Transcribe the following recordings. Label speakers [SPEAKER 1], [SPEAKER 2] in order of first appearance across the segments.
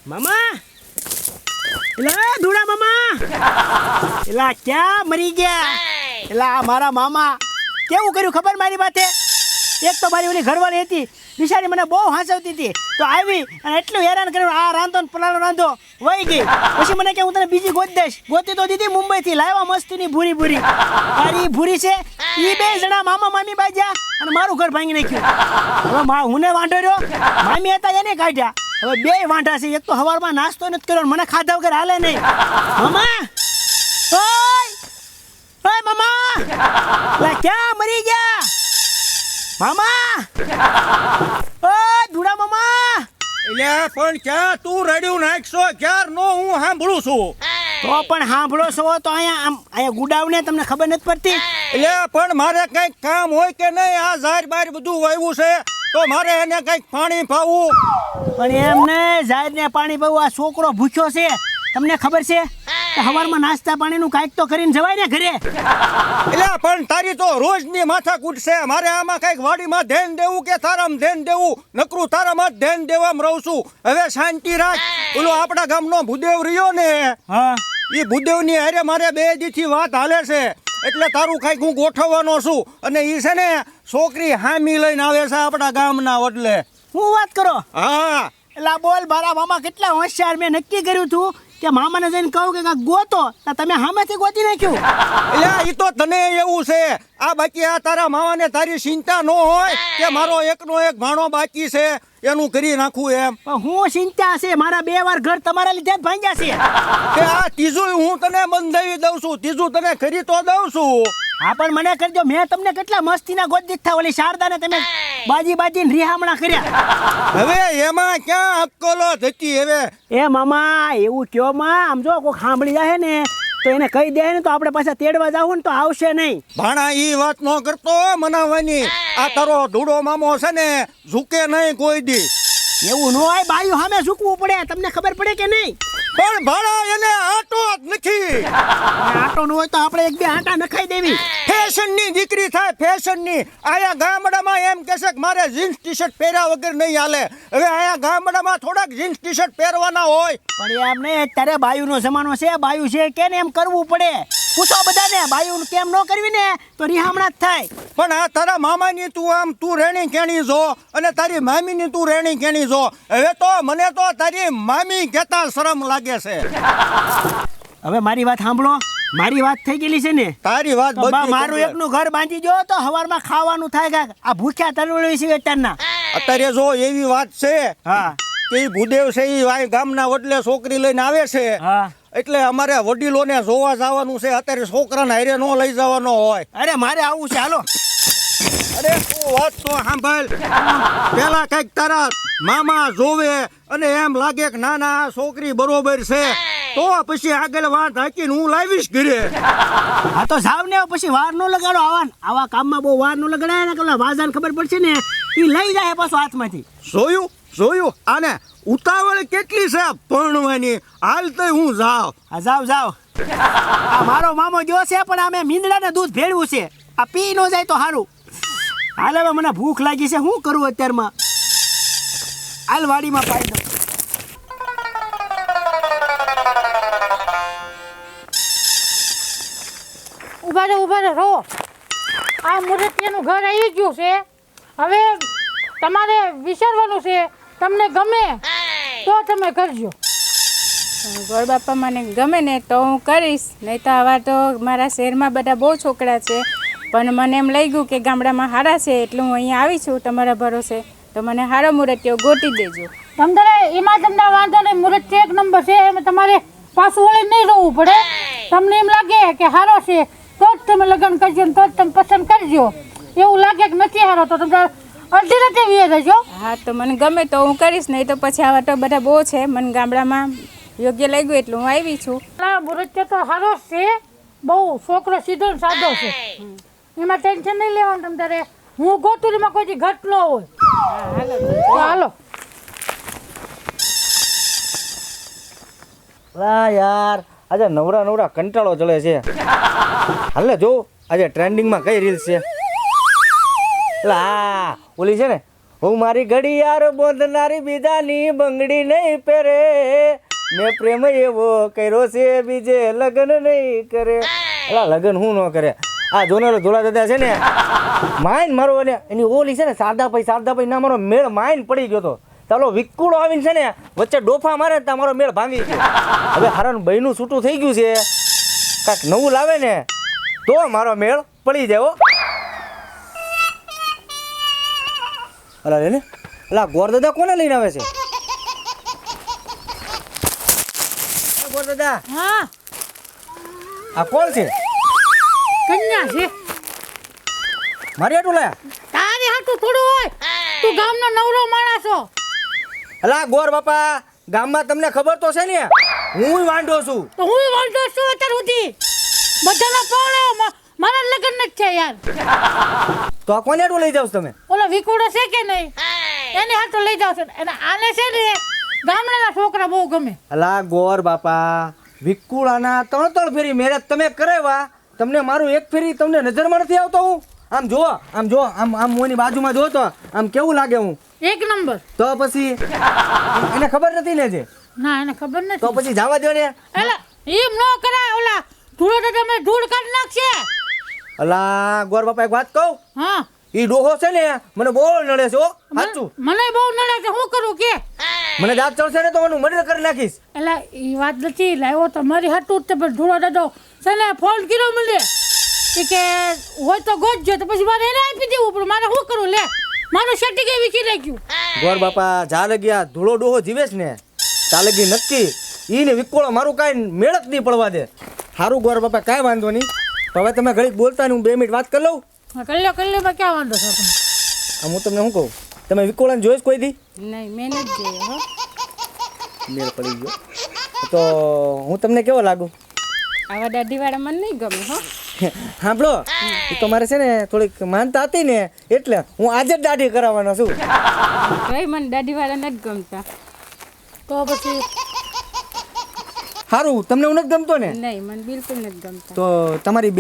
[SPEAKER 1] મામા એલા ધૂડા મામા એલા ક્યાં મરી ગયા એલા મારા મામા કેવું કર્યું ખબર મારી વાતે એક તો મારી ઓલી ઘરવાળી હતી બિચારી મને બહુ હાંસવતી હતી તો આવી અને એટલું હેરાન કર્યું આ રાંધો ને પલાનો રાંધો વહી ગઈ પછી મને કે હું તને બીજી ગોત દઈશ ગોતી તો દીધી મુંબઈથી લાવ્યા મસ્તીની ભૂરી ભૂરી મારી ભૂરી છે એ બે જણા મામા મામી બાજ્યા અને મારું ઘર ભાંગી નાખ્યું હવે હું ને વાંઢો રહ્યો મામી હતા એને કાઢ્યા હવે બે વાંઢા છે એક તો સવારમાં નાસ્તો નથી કર્યો મને ખાધા વગર હાલે નહીં મામા ઓય મામા લા ક્યાં મરી ગયા મામા ઓ ધુડા મામા
[SPEAKER 2] એટલે પણ ક્યાં તું રડ્યું નાખશો ક્યાર નો હું સાંભળું છું
[SPEAKER 1] તો પણ સાંભળો છો તો અહીંયા ગુડાવને તમને ખબર નથી પડતી
[SPEAKER 2] એટલે પણ મારે કઈક કામ હોય કે નહીં આ ઝાર બાર બધું વાવ્યું છે તો મારે એને કઈક પાણી પાવું
[SPEAKER 1] પણ એમને ઝાર ને પાણી પાવું આ છોકરો ભૂખ્યો છે તમને ખબર છે સવારમાં નાસ્તા પાણીનું કાંઈક તો કરીને જવાય ને ઘરે
[SPEAKER 2] એટલે પણ તારી તો રોજની માથાકૂટ છે મારે આમાં કઈક વાડીમાં ધ્યાન દેવું કે તારામાં ધ્યાન દેવું નકરું તારામાં જ ધ્યાન દેવામાં રહું છું હવે શાંતિ રાખ ઓલો આપણા ગામનો ભૂદેવ રહ્યો ને
[SPEAKER 1] હા
[SPEAKER 2] એ ભૂદેવની હારે મારે 2 દીથી વાત હાલે છે એટલે તારું કઈક હું ગોઠવવાનો છું અને એ છે ને છોકરી હામી લઈને આવે છે આપણા ગામના એટલે
[SPEAKER 1] હું વાત કરો
[SPEAKER 2] હા
[SPEAKER 1] એટલે બોલ મારા મામા કેટલા હોશિયાર મેં નક્કી કર્યું હતું કે મામાને જઈને કહું કે ગોતો તમે સામેથી ગોતી નાખ્યું
[SPEAKER 2] એટલે એ તો તને એવું છે આ બાકી આ તારા મામાને તારી ચિંતા ન હોય કે મારો એકનો એક ભાણો બાકી છે એનું કરી નાખું એમ
[SPEAKER 1] પણ હું ચિંતા છે મારા 2 વાર ઘર તમારા લીધે જ ભાંગ્યા છે
[SPEAKER 2] કે આ ત્રીજું હું તને બંધાવી દઉં છું ત્રીજું તને કરી તો દઉં છું
[SPEAKER 1] હા પણ મને કરજો મેં તમને કેટલા મસ્તીના ગોત દીધા ઓલી શારદાને તમે બાજીને રિહામણા કર્યા
[SPEAKER 2] હવે એમાં ક્યાં અક્કલો થતી હવે
[SPEAKER 1] એ મામા એવું કયો માં આમ જો કોઈ સાંભળી જાય ને તો એને કહી દે ને તો આપણે પાછા તેડવા જાવ ને તો આવશે નહીં
[SPEAKER 2] ભાણા ઈ વાત ન કરતો મનાવાની આ તારો ધૂડો મામો છે ને ઝૂકે નહીં કોઈ દી
[SPEAKER 1] એવું ન હોય બાયું સામે ઝૂકવું પડે તમને ખબર પડે કે નહીં
[SPEAKER 2] પણ ભાણા એને આટો જ નથી
[SPEAKER 1] આટો ન હોય તો આપણે 1-2 આટા નખાઈ દેવી
[SPEAKER 2] ફેશન ની દીકરી થાય ફેશન ની આયા ગામડામાં એમ કહેશે કે મારે જીન્સ ટી-શર્ટ પહેર્યા વગર નહીં હાલે હવે આયા ગામડામાં થોડાક જીન્સ ટી-શર્ટ પહેરવાના હોય
[SPEAKER 1] પણ એમ નહીં અત્યારે બાયુનો જમાનો છે બાયુ છે કે ને એમ કરવું પડે પૂછો બધાને બાયુ કેમ ન કરવી ને તો રિહામણા જ થાય
[SPEAKER 2] પણ આ તારા મામાની તું રેણી કેણી જો અને તારી મામીની તું રેણી કેણી જો હવે તો મને તો તારી મામી કહેતા શરમ લાગે છે
[SPEAKER 1] હવે મારી વાત સાંભળો મારી વાત થઈ ગયેલી છે ને
[SPEAKER 2] તારી વાત બધી
[SPEAKER 1] મારું એકનું ઘર બાંધી જો તો સવારમાં ખાવાનું થાય કાક આ ભૂખ્યા તરવડી છે અત્યારના
[SPEAKER 2] અત્યારે જો એવી વાત છે
[SPEAKER 1] હા
[SPEAKER 2] કે ભૂદેવ છે એ ગામના વડલે છોકરી લઈને આવે છે
[SPEAKER 1] હા
[SPEAKER 2] એટલે અમારે વડીલોને જોવા જવાનું છે અત્યારે છોકરાને હારે ન લઈ જવાનો હોય
[SPEAKER 1] અરે મારે આવું છે હાલો
[SPEAKER 2] અરે તું વાત તો સાંભળ પેલા કઈક તારા મામા જોવે અને એમ લાગે કે ના ના છોકરી બરોબર છે તો પછી આગળ વાત હાકીને હું લાવીશ ઘરે
[SPEAKER 1] હા તો જાવ ને પછી વાર ન લગાડો આવા કામમાં બહુ વાર ન લગાડાય ને કે વાજાને ખબર પડશે ને એ લઈ જાય પાછો હાથમાંથી
[SPEAKER 2] જોયું આને ઉતાવળ કેટલી છે પરણવાની હાલ તો હું જાવ
[SPEAKER 1] હા જાવ આ મારો મામો જો છે પણ અમે મીંદડાને દૂધ ભેળવું છે આ પી ન જાય તો સારું હાલ હવે મને ભૂખ લાગી છે શું કરું અત્યારમાં હાલ વાડીમાં પાઈ દઉં
[SPEAKER 3] ઉભા રહો આ મુરતિયાનું ઘર આવી ગયું છે હવે તમારે વિચારવાનું છે તમને ગમે તો તમે કરજો
[SPEAKER 4] ગોળ બાપા મને ગમે ને તો હું કરીશ નહીં તો આવા તો મારા શહેરમાં બધા બહુ છોકરા છે પણ મને એમ લઈ ગયું કે ગામડામાં હારા છે એટલે હું અહીંયા આવી છું તમારા ભરોસે તો મને હારો મુરતિયો ગોતી દેજો
[SPEAKER 3] તમને એમાં તમને વાંધો નહીં મુરતિયો 1 નંબર છે એમાં તમારે પાછું વળી નહીં રહેવું પડે તમને એમ લાગે કે હારો છે તો જ તમે લગ્ન કરજો ને તો જ તમે પસંદ કરજો એવું લાગે કે નથી હારો તો તમે અડધી રાતે વી જજો
[SPEAKER 4] હા તો મને ગમે તો હું કરીશ નહીં તો પછી આવા તો બધા બહુ છે મને ગામડામાં યોગ્ય લાગ્યું એટલે હું આવી છું
[SPEAKER 3] મુરતિયો તો હારો છે બહુ છોકરો સીધો ને સાદો છે એમાં ટેન્શન નહીં લેવાનું તમારે હું ગોતુરીમાં કોઈ ઘટ ન હોય હાલો
[SPEAKER 5] યાર આજે નવરા કંટાળો ચડે છે હાલે જો આજે ટ્રેન્ડિંગમાં કઈ રીલ્સ છે એટલે ઓલી છે ને હું મારી ઘડિયાળ બોંધનારી બીજાની બંગડી નહીં પહેરે, મેં પ્રેમ એવો કર્યો છે બીજે લગ્ન નહીં કરે. એલા લગ્ન હું ન કરે. આ જોનારો ધોળા દાદા છે ને માઇન મારો અને એની ઓલી છે ને શારદાભાઈ ના મારો મેળ માઇન પડી ગયો તો. ચાલો વિકુડો આવીને છે ને વચ્ચે ડોફા મારે ને ત્યાં મારો મેળ ભાંગી ગયો. હવે હારાનું બહેનું છૂટું થઈ ગયું છે, કાંઈક નવું લાવે ને તો મારો મેળ પડી જાય હો. અલા રે ને અલા ગોર દાદા કોને લઈને આવે છે? ગોર દાદા
[SPEAKER 3] હા
[SPEAKER 5] આ કોણ છે?
[SPEAKER 3] કન્યા છે.
[SPEAKER 5] મારી હાટું લાયા?
[SPEAKER 3] તારી હાટું થોડું હોય, તું ગામનો નવરો માણસ છો.
[SPEAKER 5] અલા ગોર બાપા, ગામમાં તમને ખબર તો છે ને હું વાંઢો છું.
[SPEAKER 3] તો હું વાંધો છું અત્યાર સુધી બધાના પાણે મારા લગ્ન નથી છે યાર.
[SPEAKER 5] તો આ કોને હાટું લઈ જાવ છો તમે?
[SPEAKER 3] ઓલો વિકુડો છે કે નહીં એને હાટું લઈ જાવ છો. અને આને છે ને ગામડાના છોકરા બહુ ગમે.
[SPEAKER 5] અલા ગોર બાપા, વિકુળાના 3 ફેરી મેરેજ તમે કરાવ્યા, તમને મારું એક ફેરી તમને નજરમાં નથી આવતો? હું આમ જો આમ મોની બાજુમાં જો તો આમ કેવું લાગે હું?
[SPEAKER 3] એક નંબર.
[SPEAKER 5] તો પછી એને ખબર નથી ને જે?
[SPEAKER 3] ના એને ખબર
[SPEAKER 5] તો
[SPEAKER 3] નથી.
[SPEAKER 5] પછી જવા દો ને.
[SPEAKER 3] એલા એમ ન કરાય. ઓલા ધૂળો તો તમે ધૂળ કાઢી નાખશે.
[SPEAKER 5] અલા ગોર બાપા એક વાત કહું,
[SPEAKER 3] હા
[SPEAKER 5] ઈ ડોહો છે ને મને બહુ નડે છે હો. સાચું,
[SPEAKER 3] મને બહુ નડે છે. શું કરું કે
[SPEAKER 5] મને દાંત ચડશે ને તો મને મર્ડર કરી નાખીશ.
[SPEAKER 3] એલા એ વાત નથી લાવ્યો તો મારી હાટું જ તે પણ ધૂળો દાદો છે ને ફોન કર્યો મને કે હોય તો ગોતજો. તો પછી મારે એને આપી દેવું પણ મારે શું કરું લે, મારું સેટિંગ વિખી નાખ્યું.
[SPEAKER 5] ગોર બાપા જા લગ્યા ધૂળો ડોહો જીવેશ ને તા લગી નક્કી ઈ ને વિકોળો મારું કાંઈ મેળક નહીં પડવા દે. સારું ગોર બાપા કાંઈ વાંધો નહીં. તો હવે તમે ઘડીક બોલતા ને હું 2 મિનિટ વાત કરી લઉં.
[SPEAKER 3] કલ્યો માં ક્યાં વાંધો છે આપણને?
[SPEAKER 5] આમ હું તમને શું કહું, તમે વિકોળાને જોઈશ કોઈ દી?
[SPEAKER 4] નહીં મેં નથી જોયો હો.
[SPEAKER 5] મેળ પડી ગયો તો હું તમને કેવો લાગુ?
[SPEAKER 4] આવા દાઢીવાળા મને નહીં ગમે હો.
[SPEAKER 5] સાંભળો, એ તો મારે છે ને થોડીક માનતા હતી ને એટલે હું આજે જ દાઢી કરાવવાનો છું.
[SPEAKER 4] ભાઈ મને દાઢીવાળા નથી ગમતા.
[SPEAKER 3] તો પછી
[SPEAKER 5] સારું, તમને હું નથી ગમતો ને?
[SPEAKER 4] નહીં મને બિલકુલ નથી ગમતા.
[SPEAKER 5] તો તમારી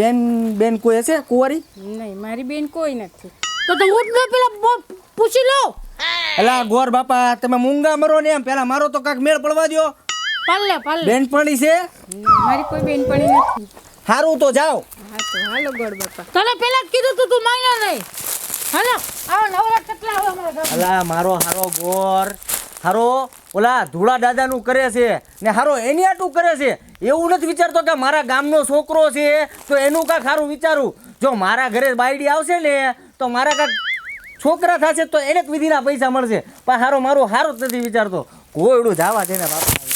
[SPEAKER 5] બેન કોઈ હશે કુંવારી?
[SPEAKER 4] નહીં મારી બેન કોઈ નથી.
[SPEAKER 3] તો હું જ પેલા પૂછી લઉં.
[SPEAKER 5] અલા ગોર બાપા, તમે મૂંગા મરો ને એમ પેલા મારો તો કાંઈક મેળ પડવા દો.
[SPEAKER 3] પાલે
[SPEAKER 5] બેનપણી છે?
[SPEAKER 4] મારી કોઈ બેનપણી નથી.
[SPEAKER 5] સારું તો જાઓ.
[SPEAKER 4] હા તો હાલો ગોળ બાપા.
[SPEAKER 3] તને પેલા જ કીધું તું માન્યો નહીં. હાલો આવા નવરા કેટલા આવે અમારા ઘરમાં.
[SPEAKER 5] અલા મારો હારો ગોર હારો ઓલા ધૂળા દાદાનું કરે છે ને હારો એની આટું કરે છે. એવું નથી વિચારતો કે મારા ગામનો છોકરો છે તો એનું કાંઈક સારું વિચારું. જો મારા ઘરે બાયડી આવશે ને તો મારા કાંઈક છોકરા થશે તો એને જ વિધિના પૈસા મળશે. પણ હારો મારું હારું જ નથી વિચારતો. કોયડું જવા દે ને બાપા.